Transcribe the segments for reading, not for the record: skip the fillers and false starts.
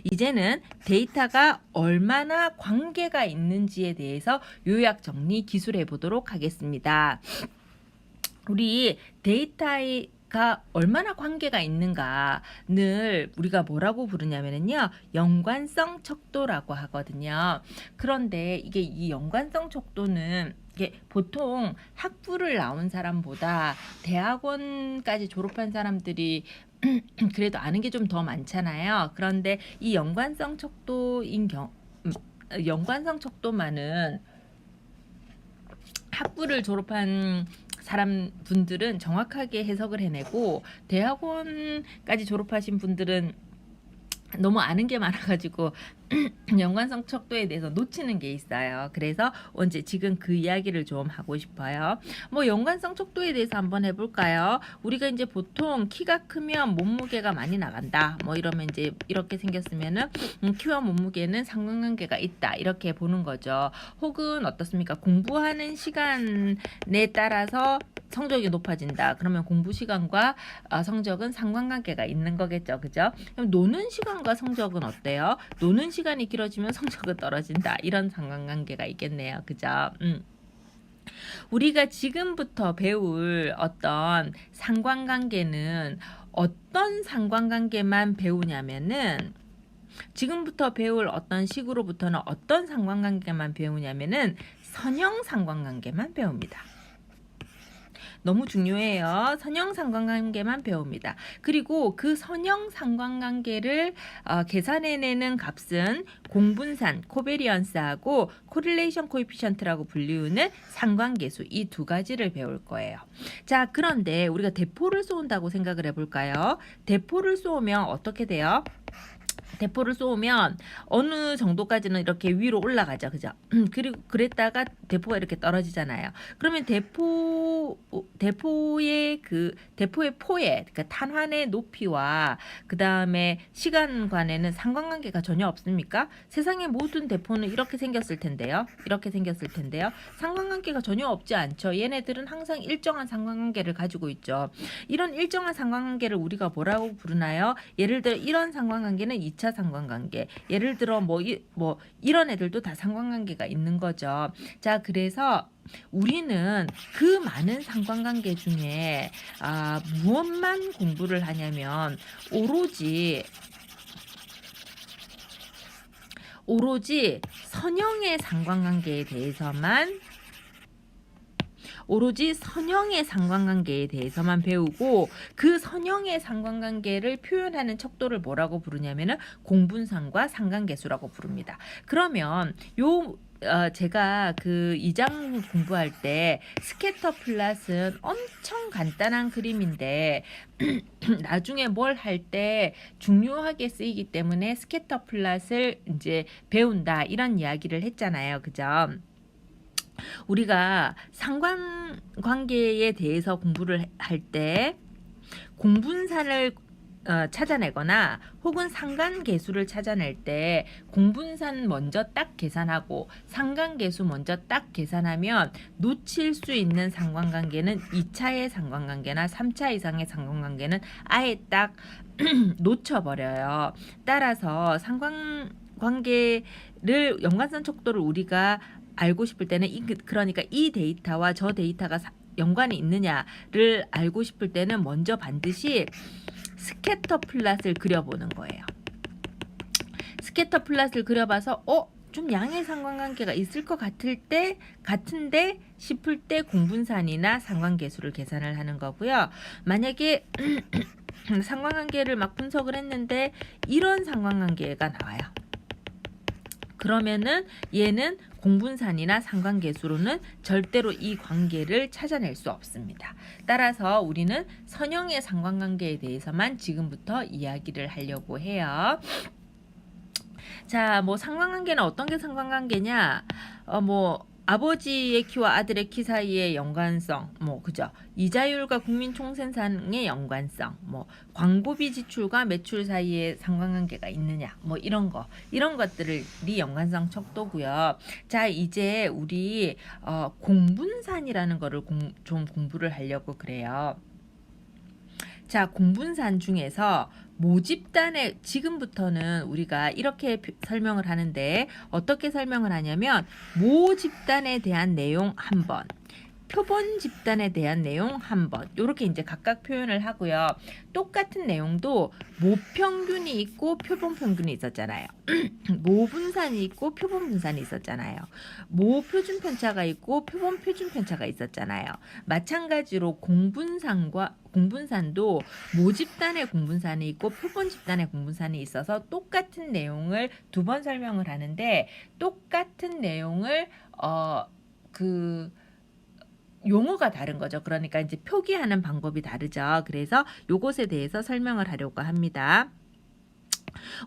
이제는 데이터가 얼마나 관계가 있는지에 대해서 요약 정리 기술해 보도록 하겠습니다. 우리 데이터가 얼마나 관계가 있는가를 우리가 뭐라고 부르냐면요, 연관성 척도라고 하거든요. 그런데 이게 이 연관성 척도는 이게 보통 학부를 나온 사람보다 대학원까지 졸업한 사람들이 그래도 아는 게 좀 더 많잖아요. 그런데 이 연관성 척도만은 학부를 졸업한 사람 분들은 정확하게 해석을 해내고, 대학원까지 졸업하신 분들은 너무 아는 게 많아가지고 연관성 척도에 대해서 놓치는 게 있어요. 그래서 언제 지금 그 이야기를 좀 하고 싶어요. 뭐 연관성 척도에 대해서 한번 해볼까요? 우리가 이제 보통 키가 크면 몸무게가 많이 나간다, 뭐 이러면 이제 이렇게 생겼으면은 키와 몸무게는 상관관계가 있다, 이렇게 보는 거죠. 혹은 어떻습니까? 공부하는 시간에 따라서 성적이 높아진다. 그러면 공부 시간과 성적은 상관관계가 있는 거겠죠. 그죠? 그럼 노는 시간과 성적은 어때요? 노는 시간이 길어지면 성적은 떨어진다. 이런 상관관계가 있겠네요. 그죠? 우리가 지금부터 배울 어떤 상관관계는 어떤 상관관계만 배우냐면은, 지금부터 배울 어떤 식으로부터는 어떤 상관관계만 배우냐면은 선형 상관관계만 배웁니다. 너무 중요해요. 선형 상관관계만 배웁니다. 그리고 그 선형 상관관계를 계산해내는 값은 공분산, 코베리언스하고 코릴레이션 코에피션트라고 불리우는 상관계수, 이 두 가지를 배울 거예요. 자, 그런데 우리가 대포를 쏘는다고 생각을 해볼까요? 대포를 쏘면 어떻게 돼요? 대포를 쏘면 어느 정도까지는 이렇게 위로 올라가죠. 그죠? 그리고 그랬다가 대포가 이렇게 떨어지잖아요. 그러면 대포의 포의, 그러니까 탄환의 높이와 그 다음에 시간간에는 상관관계가 전혀 없습니까? 세상의 모든 대포는 이렇게 생겼을 텐데요. 이렇게 생겼을 텐데요. 상관관계가 전혀 없지 않죠. 얘네들은 항상 일정한 상관관계를 가지고 있죠. 이런 일정한 상관관계를 우리가 뭐라고 부르나요? 예를 들어 이런 상관관계는 2차 상관관계. 예를 들어 이런 애들도 다 상관관계가 있는 거죠. 자, 그래서 우리는 그 많은 상관관계 중에 무엇만 공부를 하냐면 오로지 선형의 상관관계에 대해서만 배우고, 그 선형의 상관관계를 표현하는 척도를 뭐라고 부르냐면은 공분산과 상관계수라고 부릅니다. 그러면 제가 그 2장 공부할 때 스캐터 플랫은 엄청 간단한 그림인데 나중에 뭘 할 때 중요하게 쓰이기 때문에 스캐터 플랫을 이제 배운다, 이런 이야기를 했잖아요. 그죠? 우리가 상관관계에 대해서 공부를 할 때 공분산을 찾아내거나 혹은 상관계수를 찾아낼 때 공분산 먼저 딱 계산하고 상관계수 먼저 딱 계산하면 놓칠 수 있는 상관관계는 2차의 상관관계나 3차 이상의 상관관계는 아예 딱 놓쳐버려요. 따라서 상관관계를, 연관성 척도를 우리가 알고 싶을 때는 그러니까 이 데이터와 저 데이터가 연관이 있느냐를 알고 싶을 때는 먼저 반드시 스캐터 플랫을 그려보는 거예요. 스캐터 플랫을 그려봐서 좀 양의 상관관계가 있을 것 같은데 싶을 때 공분산이나 상관계수를 계산을 하는 거고요. 만약에 상관관계를 막 분석을 했는데 이런 상관관계가 나와요. 그러면은 얘는 공분산이나 상관계수로는 절대로 이 관계를 찾아낼 수 없습니다. 따라서 우리는 선형의 상관관계에 대해서만 지금부터 이야기를 하려고 해요. 자, 상관관계는 어떤 게 상관관계냐? 아버지의 키와 아들의 키 사이의 연관성, 그죠? 이자율과 국민총생산의 연관성, 광고비 지출과 매출 사이의 상관관계가 있느냐, 이런 것들이 연관성 척도고요. 자, 이제 우리 공분산이라는 거를 좀 공부를 하려고 그래요. 자, 공분산 중에서 모집단의 지금부터는 우리가 이렇게 설명을 하는데 어떻게 설명을 하냐면 모집단에 대한 내용 한 번, 표본 집단에 대한 내용 한 번, 요렇게 이제 각각 표현을 하고요. 똑같은 내용도 모평균이 있고 표본 평균이 있었잖아요. 모분산이 있고 표본 분산이 있었잖아요. 모표준 편차가 있고 표본 표준 편차가 있었잖아요. 마찬가지로 공분산도 모집단의 공분산이 있고 표본 집단의 공분산이 있어서 똑같은 내용을 두 번 설명을 하는데 똑같은 내용을 용어가 다른 거죠. 그러니까 이제 표기하는 방법이 다르죠. 그래서 요것에 대해서 설명을 하려고 합니다.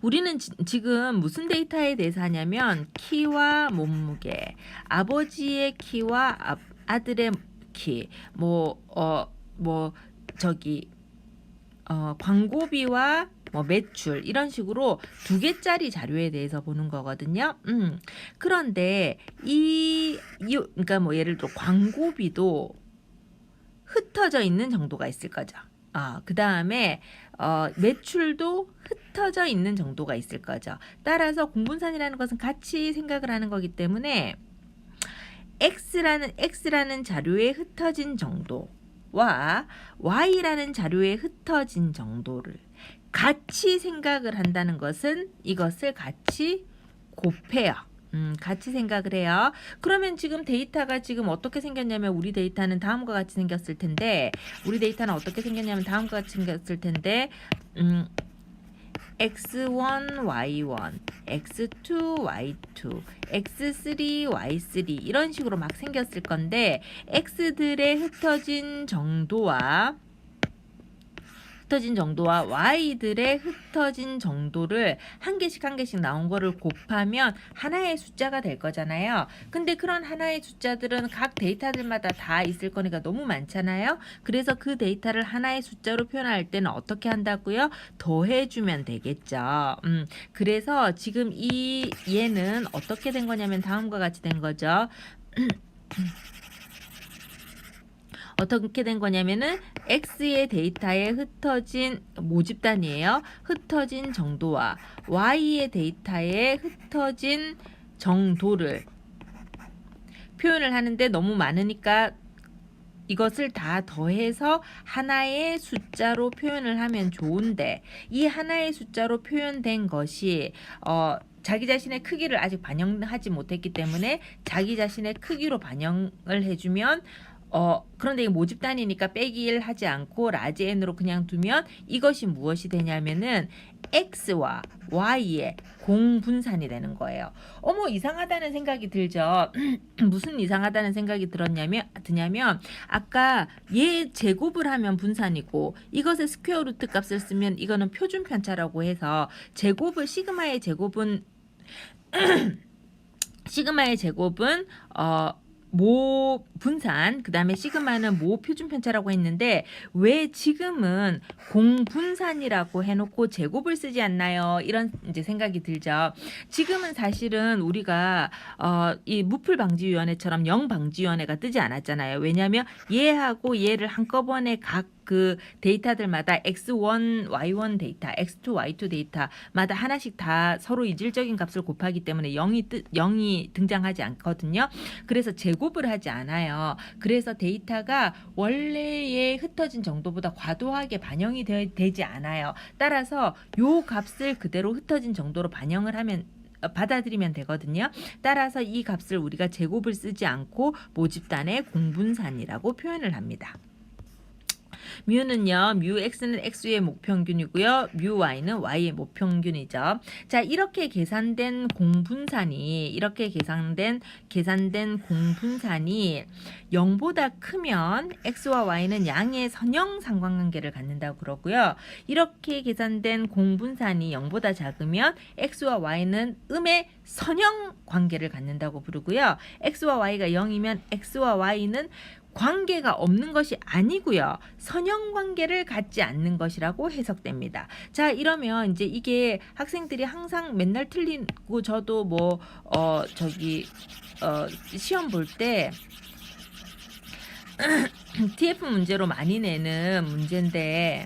우리는 지금 무슨 데이터에 대해서 하냐면 키와 몸무게, 아버지의 키와 아들의 키, 광고비와 매출 이런 식으로 2개짜리 자료에 대해서 보는 거거든요. 그런데 그러니까 예를 들어 광고비도 흩어져 있는 정도가 있을 거죠. 그 다음에 매출도 흩어져 있는 정도가 있을 거죠. 따라서 공분산이라는 것은 같이 생각을 하는 거기 때문에 X라는 자료에 흩어진 정도와 Y라는 자료에 흩어진 정도를 같이 생각을 한다는 것은 이것을 같이 곱해요. 같이 생각을 해요. 그러면 지금 데이터가 지금 어떻게 생겼냐면 우리 데이터는 다음과 같이 생겼을 텐데 X1, Y1, X2, Y2, X3, Y3 이런 식으로 막 생겼을 건데 X들의 흩어진 정도와 Y들의 흩어진 정도를 한 개씩 나온 거를 곱하면 하나의 숫자가 될 거잖아요. 근데 그런 하나의 숫자들은 각 데이터들마다 다 있을 거니까 너무 많잖아요. 그래서 그 데이터를 하나의 숫자로 표현할 때는 어떻게 한다고요? 더해주면 되겠죠. 그래서 지금 얘는 어떻게 된 거냐면 다음과 같이 된 거죠. 어떻게 된 거냐면은 X의 데이터에 흩어진 모집단이에요. 흩어진 정도와 Y의 데이터에 흩어진 정도를 표현을 하는데 너무 많으니까 이것을 다 더해서 하나의 숫자로 표현을 하면 좋은데 이 하나의 숫자로 표현된 것이 자기 자신의 크기를 아직 반영하지 못했기 때문에 자기 자신의 크기로 반영을 해주면 그런데 이 모집단이니까 빼기 1 하지 않고 라지 n으로 그냥 두면 이것이 무엇이 되냐면은 X와 Y의 공분산이 되는 거예요. 어머 이상하다는 생각이 들죠. 무슨 이상하다는 생각이 드냐면 아까 얘 제곱을 하면 분산이고 이것의 스퀘어 루트 값을 쓰면 이거는 표준 편차라고 해서 시그마의 제곱은 모 분산, 그 다음에 시그마는 모 표준 편차라고 했는데 왜 지금은 공분산이라고 해놓고 제곱을 쓰지 않나요? 이런 이제 생각이 들죠. 지금은 사실은 우리가 이 무풀방지위원회처럼 영방지위원회가 뜨지 않았잖아요. 왜냐하면 얘하고 얘를 한꺼번에 각 그 데이터들마다 X1, Y1 데이터, X2, Y2 데이터마다 하나씩 다 서로 이질적인 값을 곱하기 때문에 0이 등장하지 않거든요. 그래서 제곱을 하지 않아요. 그래서 데이터가 원래의 흩어진 정도보다 과도하게 반영이 되지 않아요. 따라서 요 값을 그대로 흩어진 정도로 받아들이면 되거든요. 따라서 이 값을 우리가 제곱을 쓰지 않고 모집단의 공분산이라고 표현을 합니다. 뮤는요, 뮤 x는 x의 목평균이고요. 뮤 y는 y의 목평균이죠. 자, 이렇게 계산된 공분산이 0보다 크면 x와 y는 양의 선형 상관관계를 갖는다고 그러고요. 이렇게 계산된 공분산이 0보다 작으면 x와 y는 음의 선형 관계를 갖는다고 부르고요. x와 y가 0이면 x와 y는 관계가 없는 것이 아니고요. 선형 관계를 갖지 않는 것이라고 해석됩니다. 자, 이러면 이제 이게 학생들이 항상 맨날 틀리고 저도 시험 볼 때 TF 문제로 많이 내는 문제인데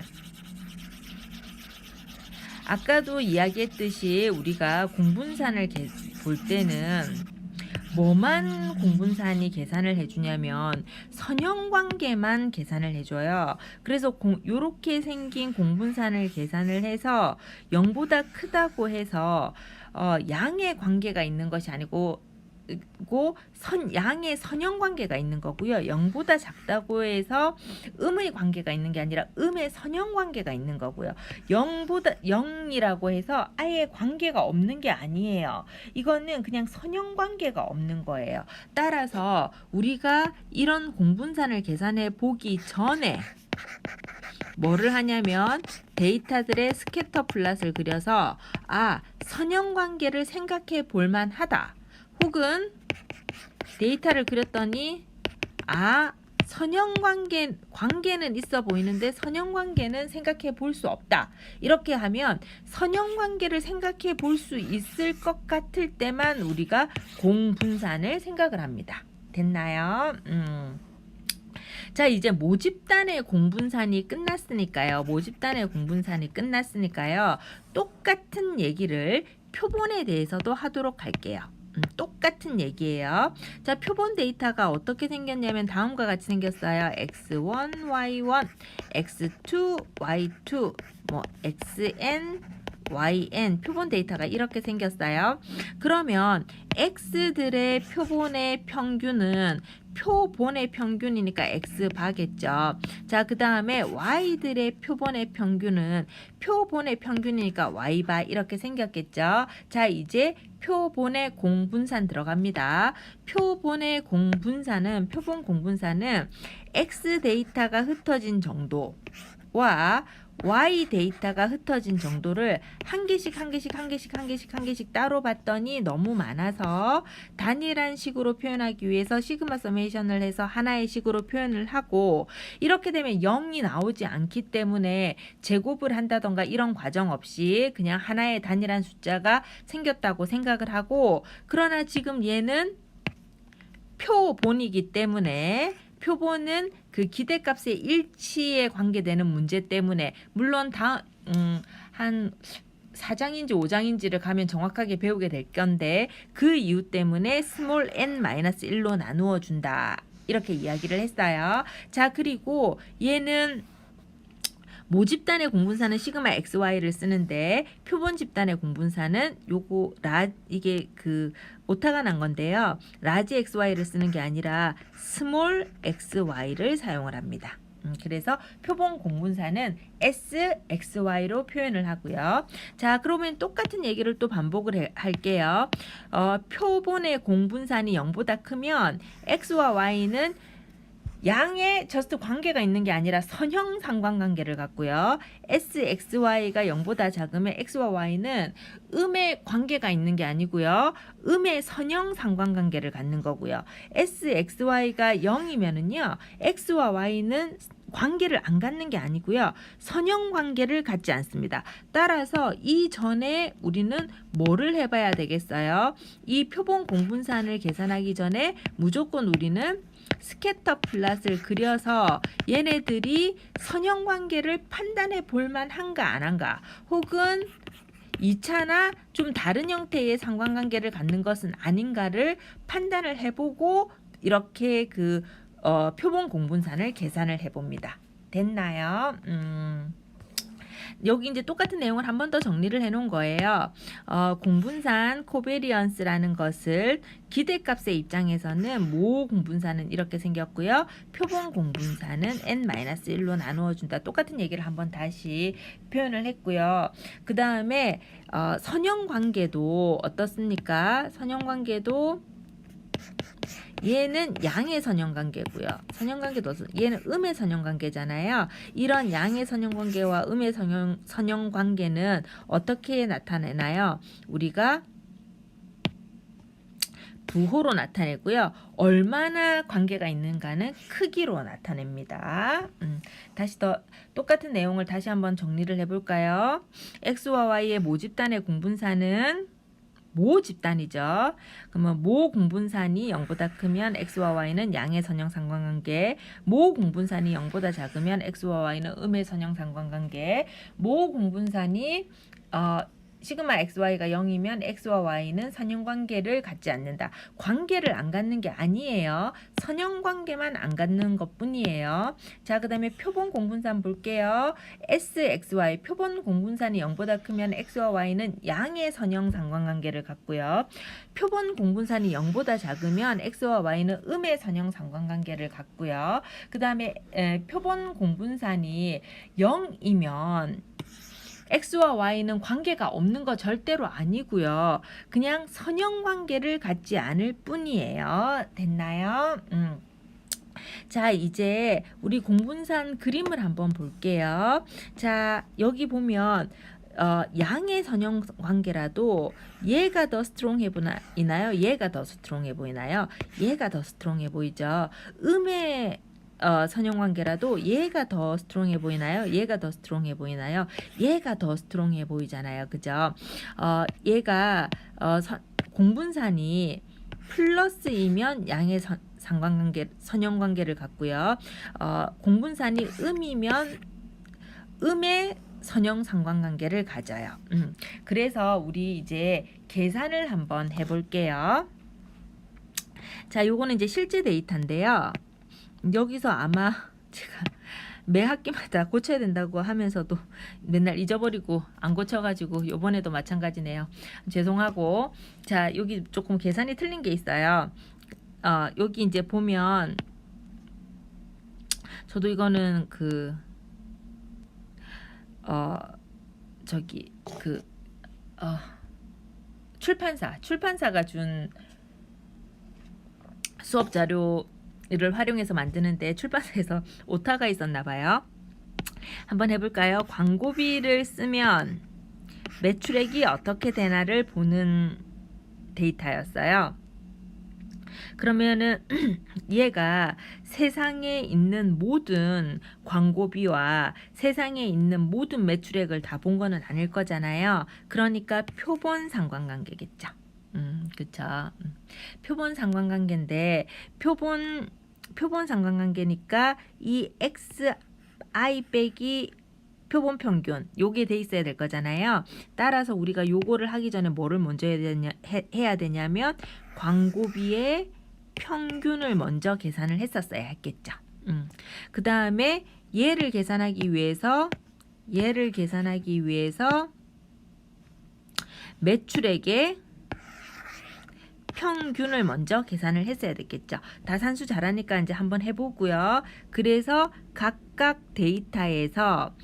아까도 이야기했듯이 우리가 공분산을 볼 때는 뭐만 공분산이 계산을 해주냐면 선형관계만 계산을 해줘요. 그래서 요렇게 생긴 공분산을 계산을 해서 0보다 크다고 해서 양의 관계가 있는 것이 아니고 양의 선형관계가 있는 거고요. 0보다 작다고 해서 음의 관계가 있는 게 아니라 음의 선형관계가 있는 거고요. 0이라고 해서 아예 관계가 없는 게 아니에요. 이거는 그냥 선형관계가 없는 거예요. 따라서 우리가 이런 공분산을 계산해 보기 전에 뭐를 하냐면 데이터들의 스캐터 플롯을 그려서 선형관계를 생각해 볼 만하다. 혹은 데이터를 그렸더니 관계는 있어 보이는데 선형관계는 생각해 볼 수 없다. 이렇게 하면 선형관계를 생각해 볼 수 있을 것 같을 때만 우리가 공분산을 생각을 합니다. 됐나요? 자, 이제 모집단의 공분산이 끝났으니까요. 똑같은 얘기를 표본에 대해서도 하도록 할게요. 똑같은 얘기예요. 자, 표본 데이터가 어떻게 생겼냐면 다음과 같이 생겼어요. x1, y1, x2, y2, xn, yn 표본 데이터가 이렇게 생겼어요. 그러면 x들의 표본의 평균은 표본의 평균이니까 x바겠죠. 자, 그 다음에 y들의 표본의 평균은 표본의 평균이니까 y바 이렇게 생겼겠죠. 자, 이제 표본의 공분산 들어갑니다. 표본 공분산은 x 데이터가 흩어진 정도와 y 데이터가 흩어진 정도를 한 개씩 따로 봤더니 너무 많아서 단일한 식으로 표현하기 위해서 시그마 서메이션을 해서 하나의 식으로 표현을 하고, 이렇게 되면 0이 나오지 않기 때문에 제곱을 한다던가 이런 과정 없이 그냥 하나의 단일한 숫자가 생겼다고 생각을 하고, 그러나 지금 얘는 표본이기 때문에 표본은 그 기대값의 일치에 관계되는 문제 때문에, 물론 한 4장인지 5장인지를 가면 정확하게 배우게 될 건데, 그 이유 때문에 스몰 n-1로 나누어 준다 이렇게 이야기를 했어요. 자, 그리고 얘는 모집단의 공분사는 시그마 xy를 쓰는데 표본 집단의 공분사는 이게 그 오타가 난 건데요. 라지 xy를 쓰는 게 아니라 스몰 xy를 사용을 합니다. 그래서 표본 공분사는 SXY로 표현을 하고요. 자, 그러면 똑같은 얘기를 또 반복을 할게요. 표본의 공분산이 0보다 크면 X와 Y는 양의 저스트 관계가 있는 게 아니라 선형 상관관계를 갖고요. SXY가 0보다 작으면 X와 Y는 음의 관계가 있는 게 아니고요. 음의 선형 상관관계를 갖는 거고요. SXY가 0이면은요. X와 Y는 관계를 안 갖는 게 아니고요. 선형 관계를 갖지 않습니다. 따라서 이전에 우리는 뭐를 해봐야 되겠어요? 이 표본 공분산을 계산하기 전에 무조건 우리는 스캐터 플롯을 그려서 얘네들이 선형 관계를 판단해 볼 만한가 안 한가, 혹은 2차나 좀 다른 형태의 상관관계를 갖는 것은 아닌가를 판단을 해보고 이렇게 표본 공분산을 계산을 해봅니다. 됐나요? 여기 이제 똑같은 내용을 한 번 더 정리를 해 놓은 거예요. 공분산 코베리언스라는 것을 기대값의 입장에서는 모 공분산은 이렇게 생겼고요. 표본 공분산은 n-1로 나누어 준다. 똑같은 얘기를 한번 다시 표현을 했고요. 그 다음에 선형 관계도 어떻습니까? 선형 관계도 얘는 양의 선형관계고요. 선형관계도 얘는 음의 선형관계잖아요. 이런 양의 선형관계와 음의 선형관계는 어떻게 나타내나요? 우리가 부호로 나타내고요. 얼마나 관계가 있는가는 크기로 나타냅니다. 다시 똑같은 내용을 다시 한번 정리를 해볼까요? X와 Y의 모집단의 공분산은 모 집단이죠. 그러면 모 공분산이 0보다 크면 X와 Y는 양의 선형 상관관계, 모 공분산이 0보다 작으면 X와 Y는 음의 선형 상관관계, 모 공분산이 시그마 xy가 0이면 x와 y는 선형관계를 갖지 않는다. 관계를 안 갖는 게 아니에요. 선형관계만 안 갖는 것뿐이에요. 자, 그 다음에 표본 공분산 볼게요. sxy 표본 공분산이 0보다 크면 x와 y는 양의 선형 상관관계를 갖고요. 표본 공분산이 0보다 작으면 x와 y는 음의 선형 상관관계를 갖고요. 그 다음에 표본 공분산이 0이면 x와 y는 관계가 없는 거 절대로 아니고요. 그냥 선형 관계를 갖지 않을 뿐이에요. 됐나요? 자, 이제 우리 공분산 그림을 한번 볼게요. 자, 여기 보면 양의 선형 관계라도 얘가 더 스트롱해 보이나요? 얘가 더 스트롱해 보이나요? 얘가 더 스트롱해 보이죠. 음의 선형 관계라도 얘가 더 스트롱해 보이나요? 얘가 더 스트롱해 보이나요? 얘가 더 스트롱해 보이잖아요. 그죠? 얘가 공분산이 플러스이면 양의 상관관계, 선형 관계를 갖고요. 공분산이 음이면 음의 선형 상관관계를 가져요. 그래서 우리 이제 계산을 한번 해볼게요. 자, 요거는 이제 실제 데이터인데요. 여기서 아마 제가 매 학기마다 고쳐야 된다고 하면서도 맨날 잊어버리고 안 고쳐가지고 요번에도 마찬가지네요. 죄송하고. 자, 여기 조금 계산이 틀린 게 있어요. 여기 이제 보면 저도 이거는 출판사가 준 수업 자료를 활용해서 만드는데 출판사에서 오타가 있었나 봐요. 한번 해볼까요? 광고비를 쓰면 매출액이 어떻게 되나를 보는 데이터였어요. 그러면은 얘가 세상에 있는 모든 광고비와 세상에 있는 모든 매출액을 다 본 거는 아닐 거잖아요. 그러니까 표본 상관관계겠죠. 그쵸. 표본 상관관계인데 표본 상관관계니까 이 xi 빼기 표본 평균 요게 돼 있어야 될 거잖아요. 따라서 우리가 요거를 하기 전에 뭐를 먼저 해야 되냐면 광고비의 평균을 먼저 계산을 했었어야 했겠죠. 그 다음에 얘를 계산하기 위해서 매출액의 평균을 먼저 계산을 했어야 됐겠죠. 다산수 잘하니까 이제 한번 해보고요. 그래서 각각 데이터에서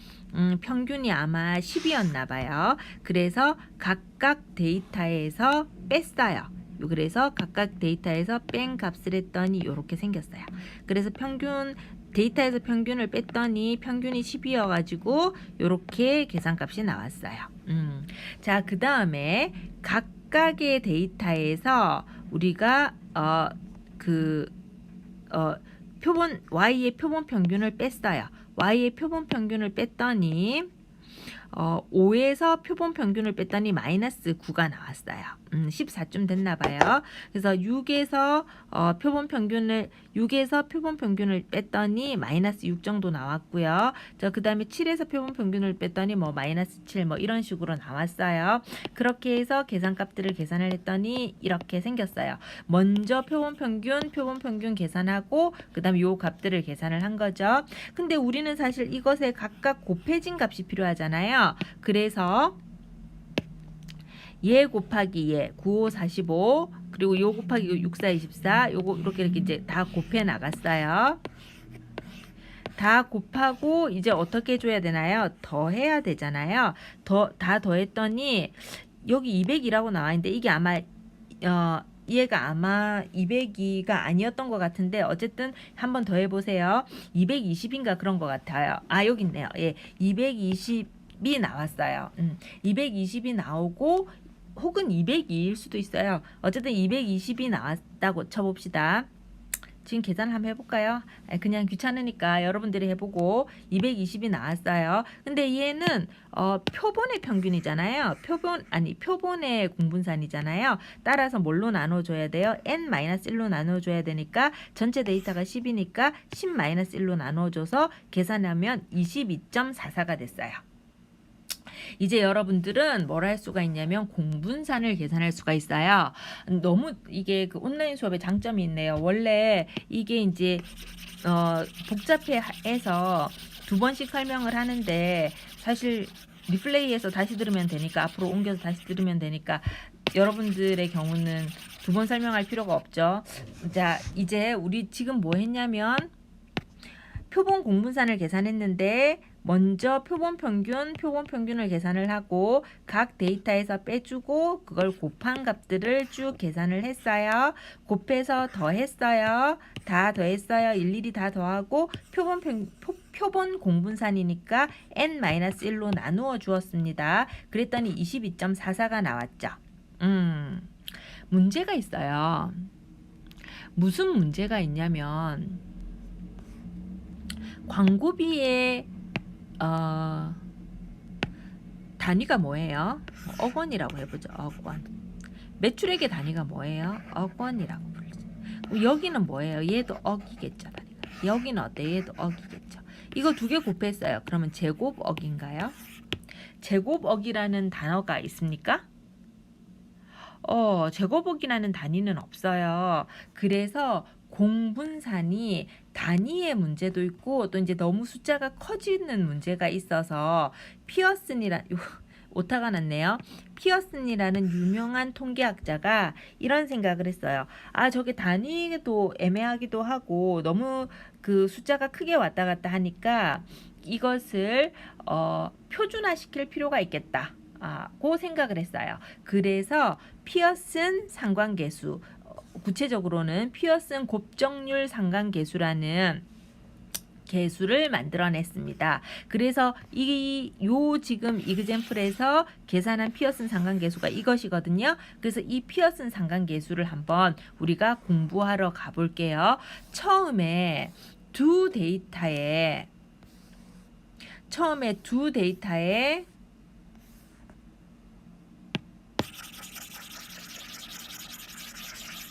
평균이 아마 10이었나 봐요. 그래서 각각 데이터에서 뺐어요. 그래서 각각 데이터에서 뺀 값을 했더니 이렇게 생겼어요. 그래서 데이터에서 평균을 뺐더니 평균이 10이어가지고 이렇게 계산값이 나왔어요. 자, 그 다음에 각각의 데이터에서 우리가 표본 y의 표본 평균을 뺐어요. y의 표본 평균을 뺐더니 5에서 표본 평균을 뺐더니 마이너스 9가 나왔어요. 14쯤 됐나 봐요. 그래서 6에서 표본 평균을 뺐더니 마이너스 6 정도 나왔고요. 그 다음에 7에서 표본 평균을 뺐더니 뭐 마이너스 7 뭐 이런 식으로 나왔어요. 그렇게 해서 계산값들을 계산을 했더니 이렇게 생겼어요. 먼저 표본 평균 계산하고 그 다음에 요 값들을 계산을 한 거죠. 근데 우리는 사실 이것에 각각 곱해진 값이 필요하잖아요. 그래서 얘 곱하기 얘 9, 5, 45 그리고 요 곱하기 요 6, 4, 24 요거 이렇게 이제 다 곱해 나갔어요. 다 곱하고 이제 어떻게 해줘야 되나요? 더 해야 되잖아요. 다 더했더니 여기 200이라고 나와 있는데 이게 아마 얘가 아마 202가 아니었던 것 같은데 어쨌든 한번 더 해보세요. 220인가 그런 것 같아요. 여기 있네요. 예, 220이 나왔어요. 220이 나오고 혹은 202일 수도 있어요. 어쨌든 220이 나왔다고 쳐봅시다. 지금 계산을 한번 해볼까요? 그냥 귀찮으니까 여러분들이 해보고 220이 나왔어요. 근데 얘는 표본의 평균이잖아요. 표본의 공분산이잖아요. 따라서 뭘로 나눠줘야 돼요? n-1로 나눠줘야 되니까 전체 데이터가 10이니까 10-1로 나눠줘서 계산하면 22.44가 됐어요. 이제 여러분들은 뭘 할 수가 있냐면 공분산을 계산할 수가 있어요. 너무 이게 그 온라인 수업의 장점이 있네요. 원래 이게 이제 복잡해서 두 번씩 설명을 하는데 사실 리플레이해서 다시 들으면 되니까 앞으로 옮겨서 다시 들으면 되니까 여러분들의 경우는 두 번 설명할 필요가 없죠. 자, 이제 우리 지금 뭐 했냐면 표본 공분산을 계산했는데 먼저 표본 평균을 계산을 하고 각 데이터에서 빼주고 그걸 곱한 값들을 쭉 계산을 했어요. 곱해서 더했어요. 다 더했어요. 일일이 다 더하고 표본 공분산이니까 n-1로 나누어 주었습니다. 그랬더니 22.44가 나왔죠. 문제가 있어요. 무슨 문제가 있냐면 광고비의 단위가 뭐예요? 억 원이라고 해보죠. 억 원. 매출액의 단위가 뭐예요? 억 원이라고 부르죠. 여기는 뭐예요? 얘도 억이겠죠. 단위가. 여기는 어때요? 얘도 억이겠죠. 이거 두 개 곱했어요. 그러면 제곱억인가요? 제곱억이라는 단어가 있습니까? 제곱억이라는 단위는 없어요. 그래서 공분산이 단위의 문제도 있고 또 이제 너무 숫자가 커지는 문제가 있어서 오타가 났네요. 피어슨이라는 유명한 통계학자가 이런 생각을 했어요. 저게 단위도 애매하기도 하고 너무 그 숫자가 크게 왔다 갔다 하니까 이것을 표준화시킬 필요가 있겠다. 고 생각을 했어요. 그래서 피어슨 상관계수, 구체적으로는 피어슨 곱정률 상관계수라는 계수를 만들어냈습니다. 그래서 지금 이그젬플에서 계산한 피어슨 상관계수가 이것이거든요. 그래서 이 피어슨 상관계수를 한번 우리가 공부하러 가볼게요. 처음에 두 데이터에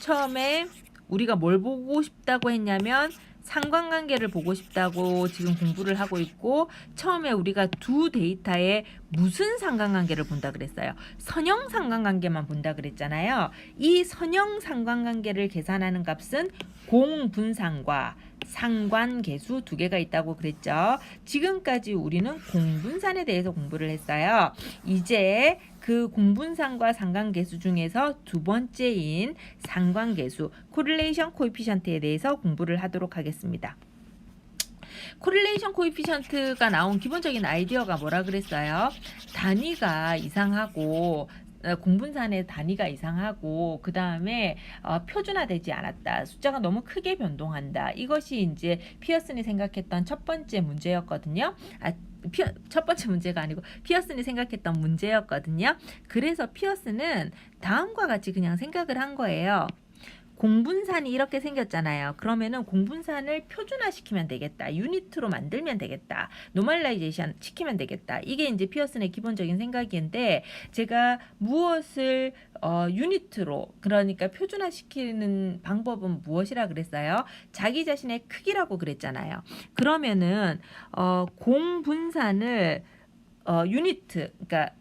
처음에 우리가 뭘 보고 싶다고 했냐면 상관관계를 보고 싶다고 지금 공부를 하고 있고 처음에 우리가 두 데이터에 무슨 상관관계를 본다 그랬어요? 선형 상관관계만 본다 그랬잖아요. 이 선형 상관관계를 계산하는 값은 공분산과 상관계수 두 개가 있다고 그랬죠. 지금까지 우리는 공분산에 대해서 공부를 했어요. 이제 그 공분산과 상관계수 중에서 두 번째인 상관계수, 코릴레이션 코에피션트에 대해서 공부를 하도록 하겠습니다. 코릴레이션 코에피션트가 나온 기본적인 아이디어가 뭐라 그랬어요? 단위가 이상하고 공분산의 단위가 이상하고 그 다음에 표준화되지 않았다. 숫자가 너무 크게 변동한다. 이것이 이제 피어슨이 생각했던 첫 번째 문제였거든요. 첫 번째 문제가 아니고 피어슨이 생각했던 문제였거든요. 그래서 피어슨은 다음과 같이 그냥 생각을 한 거예요. 공분산이 이렇게 생겼잖아요. 그러면은 공분산을 표준화시키면 되겠다. 유니트로 만들면 되겠다. 노멀라이제이션 시키면 되겠다. 이게 이제 피어슨의 기본적인 생각인데 제가 무엇을 유니트로 그러니까 표준화시키는 방법은 무엇이라 그랬어요? 자기 자신의 크기라고 그랬잖아요. 그러면은 공분산을 유니트, 그러니까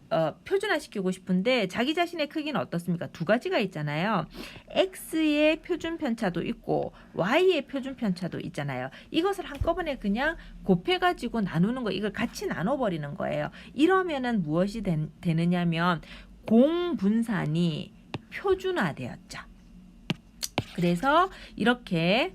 표준화시키고 싶은데 자기 자신의 크기는 어떻습니까? 두 가지가 있잖아요. X의 표준 편차도 있고 Y의 표준 편차도 있잖아요. 이것을 한꺼번에 그냥 곱해가지고 나누는 거, 이걸 같이 나눠버리는 거예요. 이러면은 무엇이 되느냐면 공분산이 표준화되었죠. 그래서 이렇게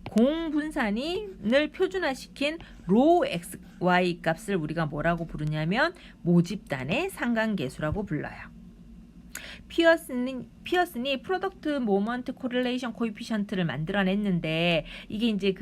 공분산을 표준화시킨 로우 XY 값을 우리가 뭐라고 부르냐면 모집단의 상관계수라고 불러요. 피어슨이 프로덕트 모먼트 코릴레이션 코에피션트를 만들어냈는데 이게 이제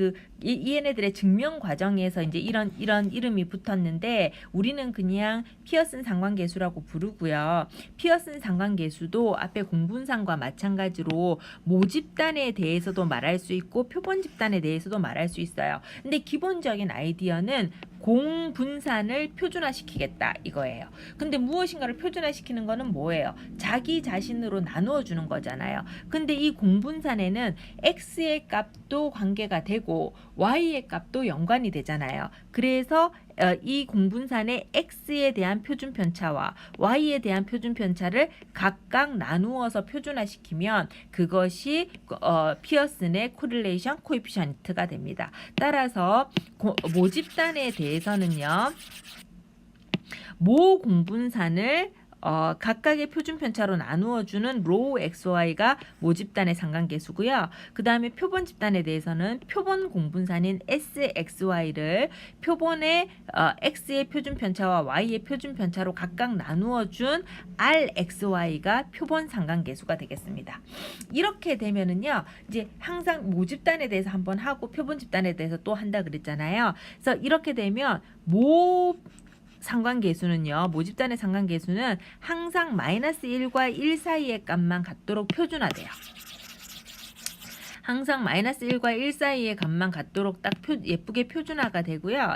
얘네들의 증명 과정에서 이제 이런 이름이 붙었는데 우리는 그냥 피어슨 상관계수라고 부르고요. 피어슨 상관계수도 앞에 공분산과 마찬가지로 모집단에 대해서도 말할 수 있고 표본 집단에 대해서도 말할 수 있어요. 근데 기본적인 아이디어는 공분산을 표준화시키겠다 이거예요. 근데 무엇인가를 표준화시키는 거는 뭐예요? 자기 자신으로 나누어 주는 거잖아요. 근데 이 공분산에는 X의 값도 관계가 되고 Y의 값도 연관이 되잖아요. 그래서 이 공분산의 x에 대한 표준 편차와 y에 대한 표준 편차를 각각 나누어서 표준화시키면 그것이 피어슨의 코릴레이션 코에피션트가 됩니다. 따라서 모집단에 대해서는요. 모 공분산을 각각의 표준 편차로 나누어 주는 로우 XY가 모집단의 상관계수고요. 그 다음에 표본 집단에 대해서는 표본 공분산인 SXY를 표본의 X의 표준 편차와 Y의 표준 편차로 각각 나누어 준 RXY가 표본 상관계수가 되겠습니다. 이렇게 되면은요, 이제 항상 모집단에 대해서 한번 하고 표본 집단에 대해서 또 한다 그랬잖아요. 그래서 이렇게 되면 상관계수는요. 모집단의 상관계수는 항상 -1과 1 사이의 값만 같도록 표준화돼요. 항상 -1과 1 사이의 값만 같도록 딱 예쁘게 표준화가 되고요.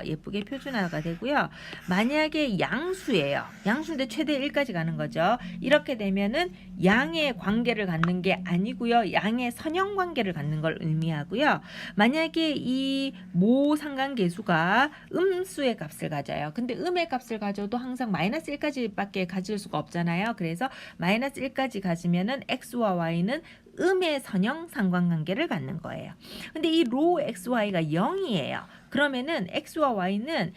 만약에 양수예요. 양수인데 최대 1까지 가는 거죠. 이렇게 되면은 양의 관계를 갖는 게 아니고요. 양의 선형 관계를 갖는 걸 의미하고요. 만약에 이 모 상관계수가 음수의 값을 가져요. 근데 음의 값을 가져도 항상 -1까지밖에 가질 수가 없잖아요. 그래서 -1까지 가지면은 x와 y는 음의 선형 상관관계를 갖는 거예요. 근데 이 로 xy가 0이에요. 그러면은 x와 y는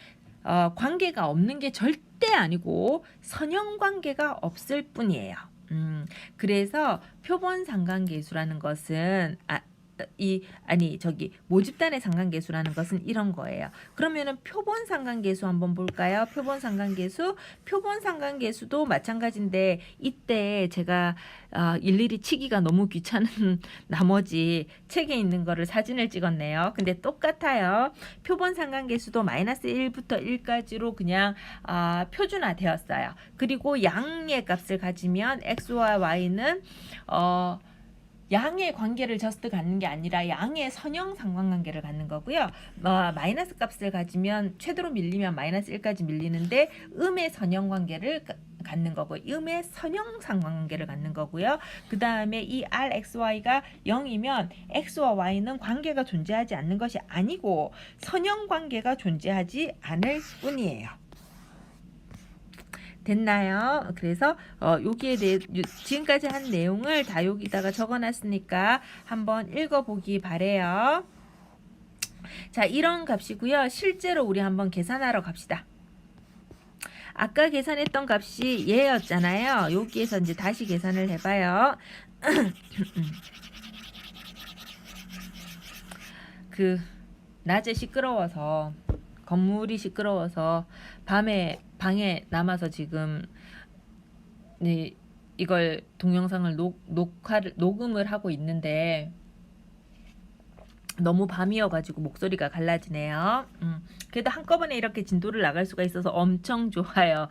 관계가 없는 게 절대 아니고 선형 관계가 없을 뿐이에요. 그래서 표본 상관계수라는 것은 모집단의 상관계수라는 것은 이런 거예요. 그러면은 표본 상관계수 한번 볼까요? 표본 상관계수도 마찬가지인데 이때 제가 일일이 치기가 너무 귀찮은 나머지 책에 있는 거를 사진을 찍었네요. 근데 똑같아요. 표본 상관계수도 -1부터 1까지로 그냥 표준화되었어요. 그리고 양의 값을 가지면 x와 y는 양의 관계를 저스트 갖는 게 아니라 양의 선형 상관관계를 갖는 거고요. 마이너스 값을 가지면 최대로 밀리면 -1까지 밀리는데 음의 선형 관계를 갖는 거고 음의 선형 상관관계를 갖는 거고요. 그 다음에 이 RXY가 0이면 X와 Y는 관계가 존재하지 않는 것이 아니고 선형 관계가 존재하지 않을 뿐이에요. 됐나요? 그래서 여기에 대해 지금까지 한 내용을 다 여기다가 적어놨으니까 한번 읽어보기 바래요. 자, 이런 값이고요. 실제로 우리 한번 계산하러 갑시다. 아까 계산했던 값이 얘였잖아요. 여기에서 이제 다시 계산을 해봐요. 낮에 시끄러워서 건물이 시끄러워서 밤에 방에 남아서 지금 이걸 동영상을 녹음을 하고 있는데 너무 밤이어가지고 목소리가 갈라지네요. 그래도 한꺼번에 이렇게 진도를 나갈 수가 있어서 엄청 좋아요.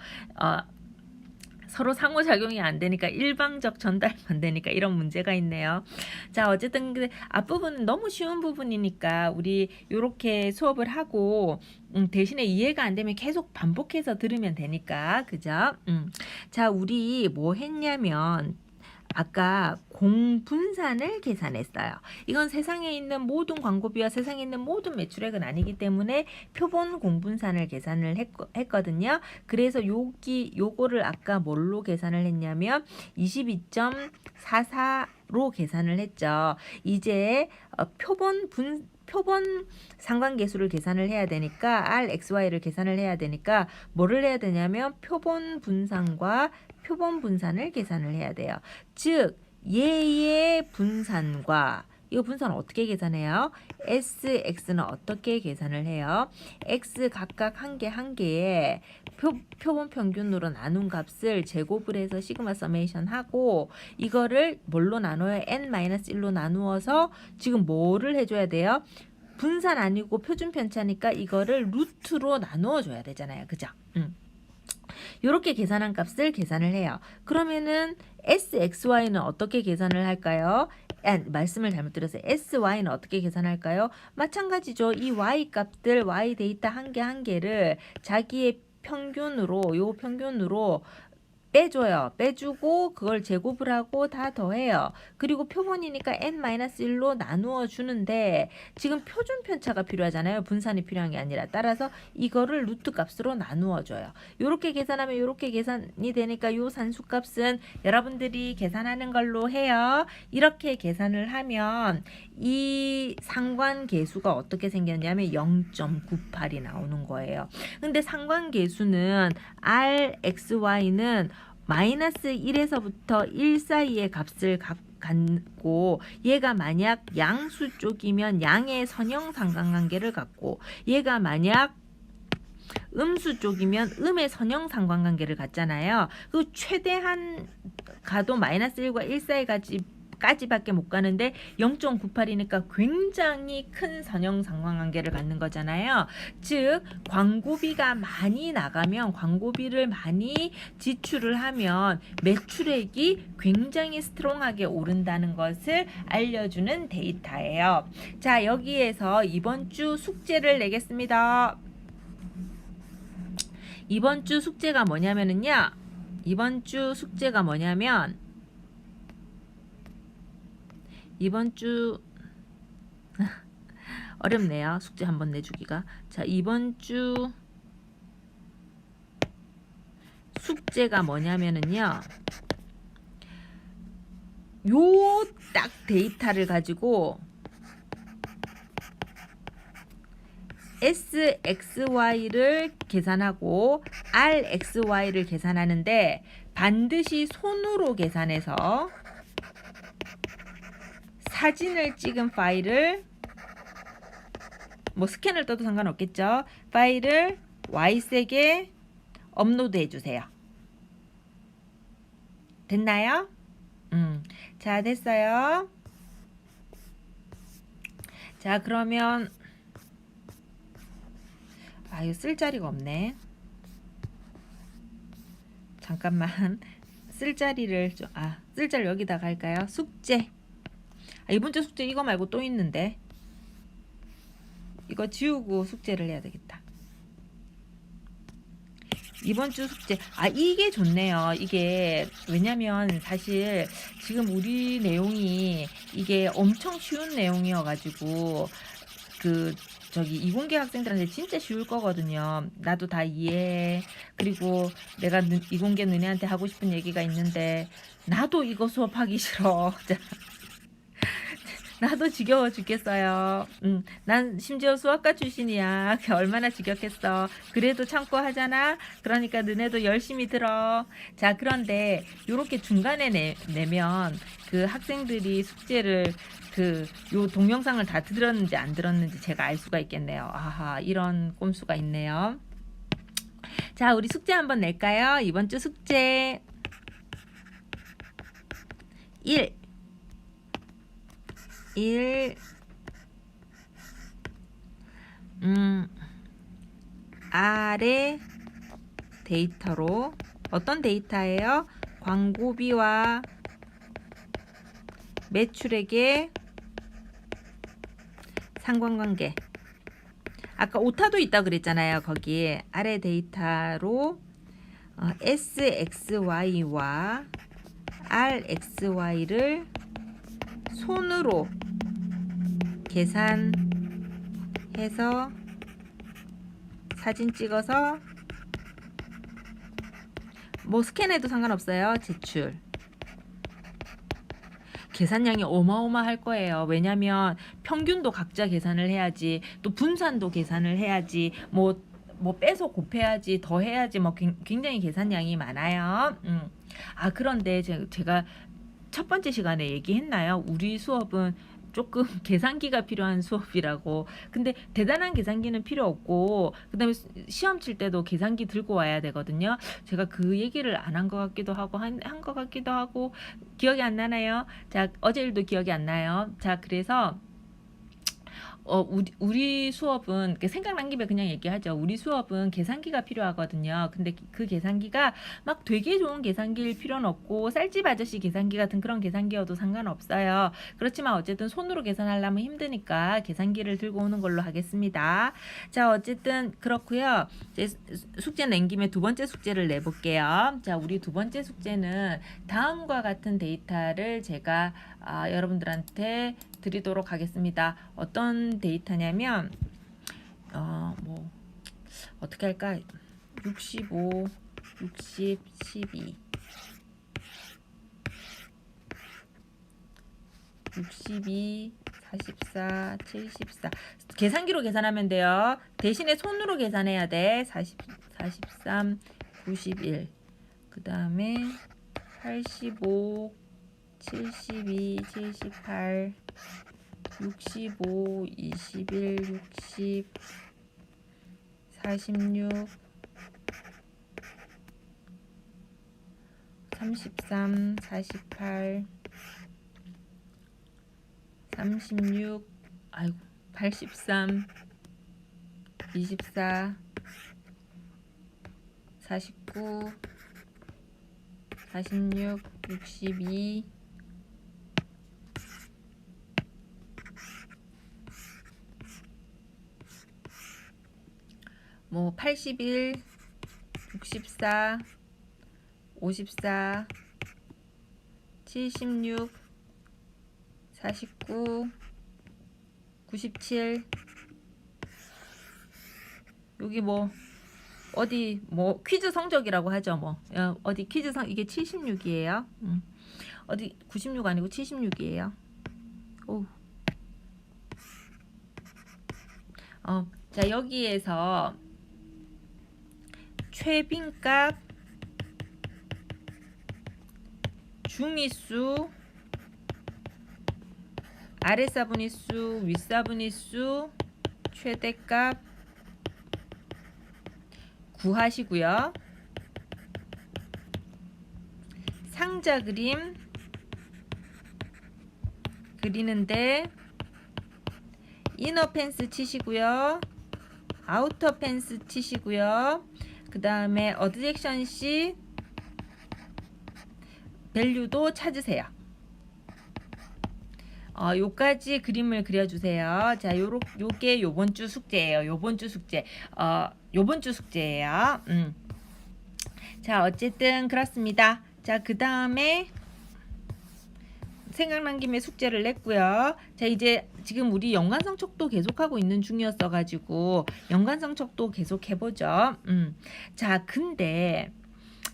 서로 상호작용이 안 되니까 일방적 전달이 안 되니까 이런 문제가 있네요. 자, 어쨌든 앞부분은 너무 쉬운 부분이니까 우리 이렇게 수업을 하고 대신에 이해가 안 되면 계속 반복해서 들으면 되니까 그죠? 자, 우리 뭐 했냐면 아까 공분산을 계산했어요. 이건 세상에 있는 모든 광고비와 세상에 있는 모든 매출액은 아니기 때문에 표본 공분산을 계산을 했거든요. 그래서 요거를 아까 뭘로 계산을 했냐면 22.44로 계산을 했죠. 이제 표본 상관계수를 계산을 해야 되니까 RXY를 계산을 해야 되니까 뭐를 해야 되냐면 표본 분산과 표본 분산을 계산을 해야 돼요. 즉 얘의 분산과 이 분산을 어떻게 계산해요? SX는 어떻게 계산을 해요? X 각각 한 개에 표본 평균으로 나눈 값을 제곱을 해서 시그마 서메이션 하고 이거를 뭘로 나눠요? N-1로 나누어서 지금 뭐를 해줘야 돼요? 분산 아니고 표준 편차니까 이거를 루트로 나누어 줘야 되잖아요. 그죠? 이렇게 계산한 값을 계산을 해요. 그러면은 SXY는 어떻게 계산을 할까요? 말씀을 잘못 드렸어요. SY는 어떻게 계산할까요? 마찬가지죠. 이 Y 값들, Y 데이터 한 개를 자기의 평균으로 빼줘요. 빼주고 그걸 제곱을 하고 다 더해요. 그리고 표본이니까 n-1로 나누어 주는데 지금 표준 편차가 필요하잖아요. 분산이 필요한 게 아니라. 따라서 이거를 루트 값으로 나누어 줘요. 요렇게 계산하면 요렇게 계산이 되니까 요 산수값은 여러분들이 계산하는 걸로 해요. 이렇게 계산을 하면 이 상관계수가 어떻게 생겼냐면 0.98이 나오는 거예요. 근데 상관계수는 rxy는 마이너스 1에서부터 1 사이의 값을 갖고 얘가 만약 양수 쪽이면 양의 선형 상관관계를 갖고 얘가 만약 음수 쪽이면 음의 선형 상관관계를 갖잖아요. 그 최대한 가도 마이너스 1과 1 사이까지밖에 못 가는데 0.98이니까 굉장히 큰 선형 상관관계를 갖는 거잖아요. 즉 광고비가 많이 나가면 광고비를 많이 지출을 하면 매출액이 굉장히 스트롱하게 오른다는 것을 알려주는 데이터예요. 자, 여기에서 이번 주 숙제를 내겠습니다. 이번 주 숙제가 뭐냐면요. 이번 주 어렵네요. 숙제 한번 내주기가. 자, 이번 주 숙제가 뭐냐면은요. 요 딱 데이터를 가지고 SXY를 계산하고 RXY를 계산하는데 반드시 손으로 계산해서 사진을 찍은 파일을 뭐 스캔을 떠도 상관없겠죠. 파일을 Y색에 업로드 해주세요. 됐나요? 자, 됐어요. 자, 그러면 이거 쓸 자리가 없네. 잠깐만. 쓸 자리를 쓸 자리 여기다 갈까요? 숙제. 이번 주 숙제 이거 말고 또 있는데. 이거 지우고 숙제를 해야 되겠다. 이번 주 숙제. 이게 좋네요. 이게 왜냐면 사실 지금 우리 내용이 이게 엄청 쉬운 내용이어가지고 이공계 학생들한테 진짜 쉬울 거거든요. 나도 다 이해해. 그리고 내가 이공계 너네한테 하고 싶은 얘기가 있는데 나도 이거 수업하기 싫어. 나도 지겨워 죽겠어요. 난 심지어 수학과 출신이야. 얼마나 지겹겠어. 그래도 참고 하잖아. 그러니까 너네도 열심히 들어. 자, 그런데 요렇게 중간에 내면 그 학생들이 숙제를 요 동영상을 다 들었는지 안 들었는지 제가 알 수가 있겠네요. 아하, 이런 꼼수가 있네요. 자, 우리 숙제 한번 낼까요? 이번 주 숙제 1 아래 데이터로 어떤 데이터예요? 광고비와 매출액의 상관관계. 아까 오타도 있다 그랬잖아요. 거기 아래 데이터로 SXY와 RXY를 손으로 계산해서 사진 찍어서 뭐 스캔해도 상관없어요. 제출. 계산량이 어마어마할 거예요. 왜냐면 평균도 각자 계산을 해야지, 또 분산도 계산을 해야지, 뭐 빼서 곱해야지, 더 해야지, 뭐 굉장히 계산량이 많아요. 그런데 제가 첫 번째 시간에 얘기했나요? 우리 수업은 조금 계산기가 필요한 수업이라고. 근데 대단한 계산기는 필요 없고, 그 다음에 시험 칠 때도 계산기 들고 와야 되거든요. 제가 그 얘기를 안 한 것 같기도 하고 한 것 같기도 하고 기억이 안 나나요? 자, 어제 일도 기억이 안 나요. 자, 그래서 우리 수업은 생각난 김에 그냥 얘기하죠. 우리 수업은 계산기가 필요하거든요. 근데 그 계산기가 막 되게 좋은 계산기일 필요는 없고 쌀집 아저씨 계산기 같은 그런 계산기여도 상관없어요. 그렇지만 어쨌든 손으로 계산하려면 힘드니까 계산기를 들고 오는 걸로 하겠습니다. 자, 어쨌든 그렇고요. 이제 숙제 낸 김에 두 번째 숙제를 내볼게요. 자, 우리 두 번째 숙제는 다음과 같은 데이터를 제가 여러분들한테 드리도록 하겠습니다. 어떤 데이터냐면 뭐 어떻게 할까? 65, 60, 12 62, 44, 74 계산기로 계산하면 돼요. 대신에 손으로 계산해야 돼. 40, 43, 91 그 다음에 85, 72, 78 65, 21, 60 46 33, 48 36 아이고 83 24 49 46 62 뭐 81 64 54 76 49 97 여기 뭐 어디 뭐 퀴즈 성적이라고 하죠. 뭐 어디 퀴즈 성 이게 76이에요. 어디 96 아니고 76이에요. 오. 자, 여기에서 최빈값, 중위수, 아랫사분위수, 윗사분위수, 최대값 구하시고요. 상자 그림 그리는데 이너 펜스 치시고요. 아우터 펜스 치시고요. 그 다음에 어드젝션시 밸류도 찾으세요. 요까지 그림을 그려주세요. 자, 요게 요번 주 숙제예요. 요번 주 숙제. 요번 주 숙제예요. 자, 어쨌든 그렇습니다. 자, 그 다음에 생각난 김에 숙제를 냈고요. 자, 이제 지금 우리 연관성 척도 계속하고 있는 중이었어 가지고 연관성 척도 계속 해보죠. 자, 근데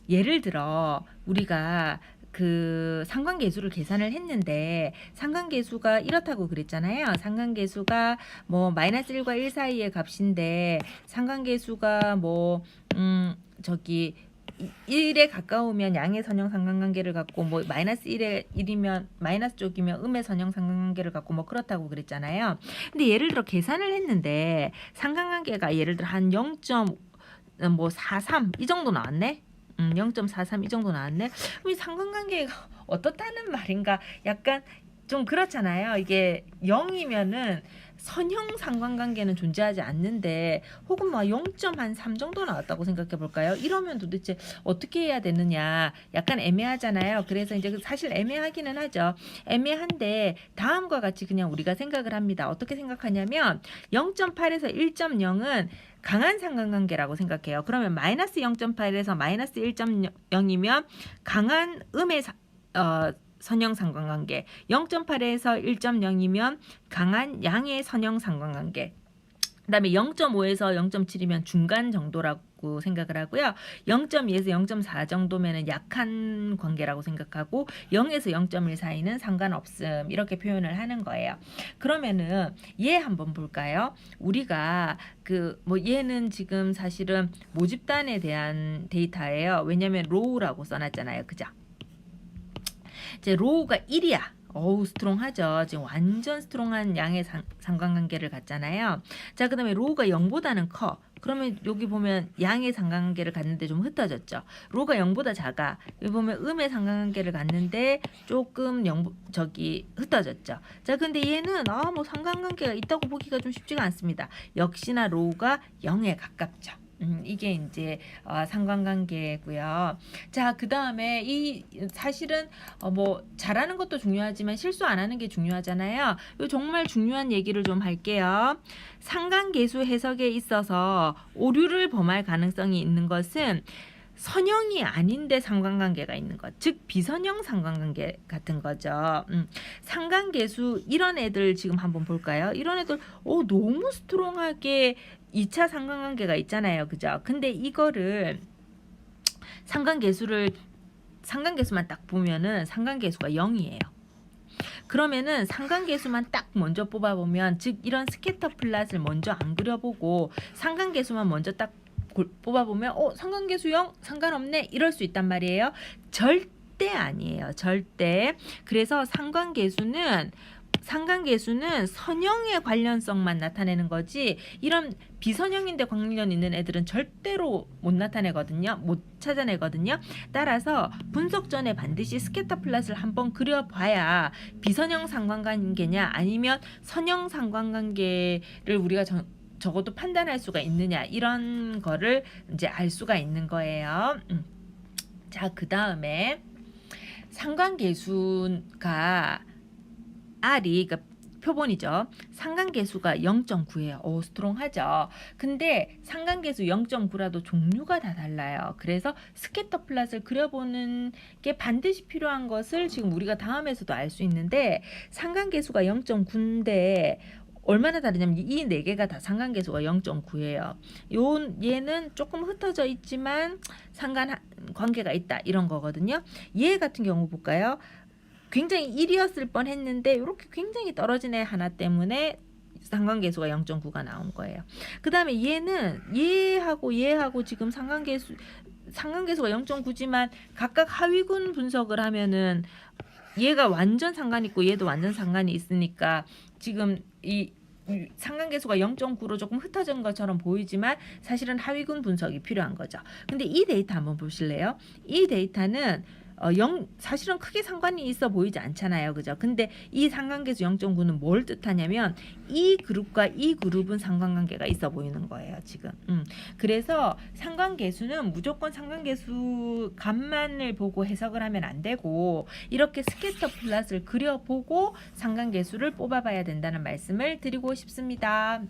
예를 들어 우리가 그 상관계수를 계산을 했는데 상관계수가 이렇다고 그랬잖아요. 상관계수가 뭐 마이너스 1과 1 사이의 값인데 상관계수가 뭐 저기 1에 가까우면 양의 선형 상관관계를 갖고 뭐 마이너스 1이면 마이너스 쪽이면 음의 선형 상관관계를 갖고 뭐 그렇다고 그랬잖아요. 근데 예를 들어 계산을 했는데 상관관계가 예를 들어 한 0.43 이 정도 나왔네. 0.43 이 정도 나왔네. 그럼 이 상관관계가 어떻다는 말인가? 약간 좀 그렇잖아요. 이게 0이면은 선형 상관관계는 존재하지 않는데 혹은 뭐 0.3 정도 나왔다고 생각해 볼까요? 이러면 도대체 어떻게 해야 되느냐? 약간 애매하잖아요. 그래서 이제 사실 애매하기는 하죠. 애매한데 다음과 같이 그냥 우리가 생각을 합니다. 어떻게 생각하냐면 0.8에서 1.0은 강한 상관관계라고 생각해요. 그러면 마이너스 0.8에서 마이너스 1.0이면 강한 음의 선형 상관관계, 0.8에서 1.0이면 강한 양의 선형 상관관계, 그 다음에 0.5에서 0.7이면 중간 정도라고 생각을 하고요. 0.2에서 0.4 정도면 약한 관계라고 생각하고 0에서 0.1 사이는 상관없음 이렇게 표현을 하는 거예요. 그러면은 얘 한번 볼까요? 우리가 그 뭐 얘는 지금 사실은 모집단에 대한 데이터예요. 왜냐면 로우라고 써놨잖아요. 그죠? 이제 로우가 1이야. 어우 스트롱하죠. 지금 완전 스트롱한 양의 상관관계를 갖잖아요. 자, 그 다음에 로우가 0보다는 커. 그러면 여기 보면 양의 상관관계를 갖는데 좀 흩어졌죠. 로우가 0보다 작아. 여기 보면 음의 상관관계를 갖는데 조금 흩어졌죠. 자, 근데 얘는 뭐 상관관계가 있다고 보기가 좀 쉽지가 않습니다. 역시나 로우가 0에 가깝죠. 이게 이제 상관관계고요. 자, 그 다음에 이 사실은 뭐 잘하는 것도 중요하지만 실수 안 하는 게 중요하잖아요. 이 정말 중요한 얘기를 좀 할게요. 상관계수 해석에 있어서 오류를 범할 가능성이 있는 것은 선형이 아닌데 상관관계가 있는 것, 즉 비선형 상관관계 같은 거죠. 상관계수 이런 애들 지금 한번 볼까요? 이런 애들 너무 스트롱하게 2차 상관관계가 있잖아요, 그죠? 근데 이거를 상관계수만 딱 보면은 상관계수가 0이에요. 그러면은 상관계수만 딱 먼저 뽑아보면, 즉 이런 스캐터 플랫을 먼저 안 그려보고 상관계수만 먼저 딱 뽑아보면 상관계수 0 상관없네 이럴 수 있단 말이에요. 절대 아니에요. 절대. 그래서 상관계수는 선형의 관련성만 나타내는 거지, 이런 비선형인데 관련 있는 애들은 절대로 못 나타내거든요. 못 찾아내거든요. 따라서 분석 전에 반드시 스캐터 플랫을 한번 그려봐야 비선형 상관관계냐 아니면 선형 상관관계를 우리가 적어도 판단할 수가 있느냐, 이런 거를 이제 알 수가 있는 거예요. 자, 그 다음에 상관계수가 R이, 그러니까 표본이죠. 상관계수가 0.9예요. 스트롱하죠. 근데 상관계수 0.9라도 종류가 다 달라요. 그래서 스캐터 플랫을 그려보는 게 반드시 필요한 것을 지금 우리가 다음에서도 알 수 있는데, 상관계수가 0.9인데 얼마나 다르냐면 이 4개가 다 상관계수가 0.9예요. 얘는 조금 흩어져 있지만 상관관계가 있다, 이런 거거든요. 얘 같은 경우 볼까요? 굉장히 1이었을 뻔 했는데 이렇게 굉장히 떨어진 애 하나 때문에 상관계수가 0.9가 나온 거예요. 그 다음에 얘하고 지금 상관계수가 0.9지만 각각 하위군 분석을 하면은 얘가 완전 상관 있고 얘도 완전 상관이 있으니까 지금 이 상관계수가 0.9로 조금 흩어진 것처럼 보이지만 사실은 하위군 분석이 필요한 거죠. 근데 이 데이터 한번 보실래요? 이 데이터는 사실은 크게 상관이 있어 보이지 않잖아요, 그죠? 근데 이 상관계수 0.9는 뭘 뜻하냐면 이 그룹과 이 그룹은 상관관계가 있어 보이는 거예요, 지금. 그래서 상관계수는 무조건 상관계수 값만을 보고 해석을 하면 안 되고, 이렇게 스캐터 플랫을 그려보고 상관계수를 뽑아봐야 된다는 말씀을 드리고 싶습니다.